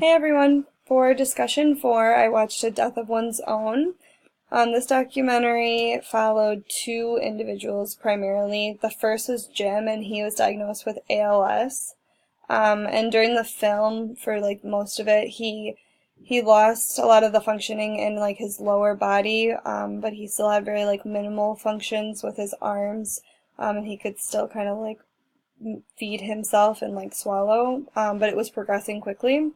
Hey everyone, for discussion 4, I watched A Death of One's Own. This documentary followed two individuals primarily. The first was Jim, and he was diagnosed with ALS. And during the film, for like most of it, he lost a lot of the functioning in like his lower body, but he still had very like minimal functions with his arms, and he could still kind of like feed himself and like swallow, but it was progressing quickly.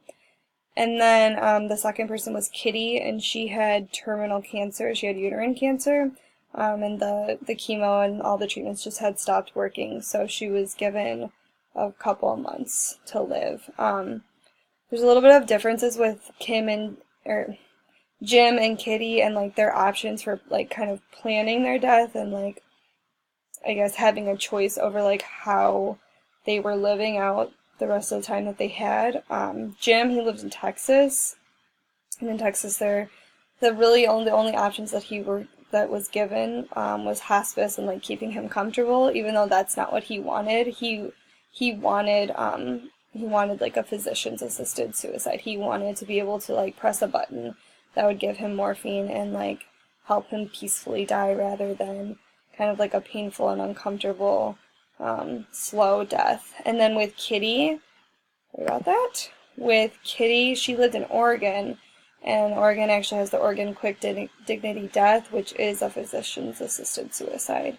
And then the second person was Kitty, and she had terminal cancer. She had uterine cancer, and the chemo and all the treatments just had stopped working. So she was given a couple of months to live. There's a little bit of differences with Jim and Kitty, and like their options for like kind of planning their death, and like I guess having a choice over like how they were living out the rest of the time that they had. Jim, he lives in Texas, and in Texas, the only options that was given was hospice and like keeping him comfortable, even though that's not what he wanted. He wanted like a physician's assisted suicide. He wanted to be able to like press a button that would give him morphine and like help him peacefully die rather than kind of like a painful and uncomfortable slow death. And then with Kitty, what about that? With Kitty, she lived in Oregon, and Oregon actually has the Oregon Quick Dignity Death, which is a physician's assisted suicide.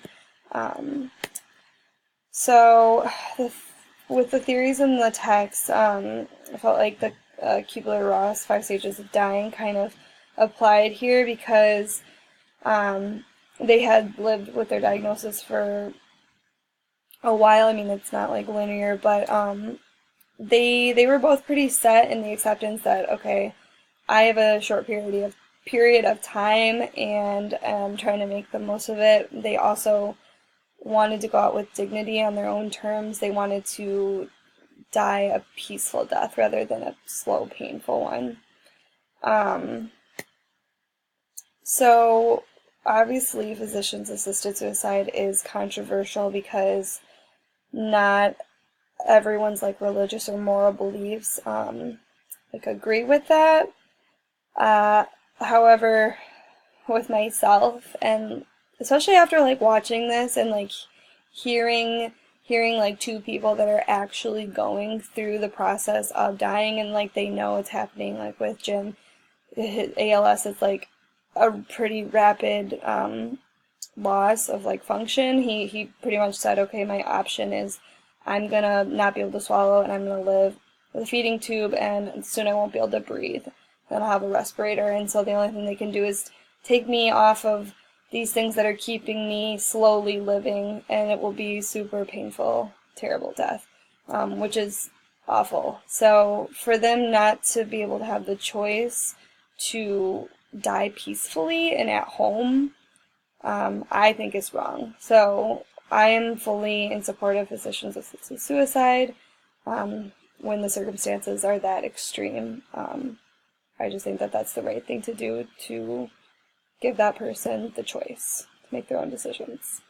So, with the theories in the text, I felt like the Kubler-Ross 5 stages of dying kind of applied here because they had lived with their diagnosis for a while. I mean, it's not like linear, but they were both pretty set in the acceptance that, okay, I have a short period of time and I'm trying to make the most of it. They also wanted to go out with dignity on their own terms. They wanted to die a peaceful death rather than a slow, painful one. So obviously physician's assisted suicide is controversial because not everyone's like religious or moral beliefs like agree with that. However, with myself, and especially after like watching this and like hearing like two people that are actually going through the process of dying, and like they know it's happening, like with Jim, his ALS, it's like a pretty rapid loss of like function. He pretty much said, okay, my option is I'm gonna not be able to swallow, and I'm gonna live with a feeding tube, and soon I won't be able to breathe. Then I'll have a respirator, and so the only thing they can do is take me off of these things that are keeping me slowly living, and it will be super painful, terrible death, which is awful. So for them not to be able to have the choice to die peacefully and at home, I think is wrong. So I am fully in support of physicians assisted suicide when the circumstances are that extreme. I just think that that's the right thing to do to give that person the choice to make their own decisions.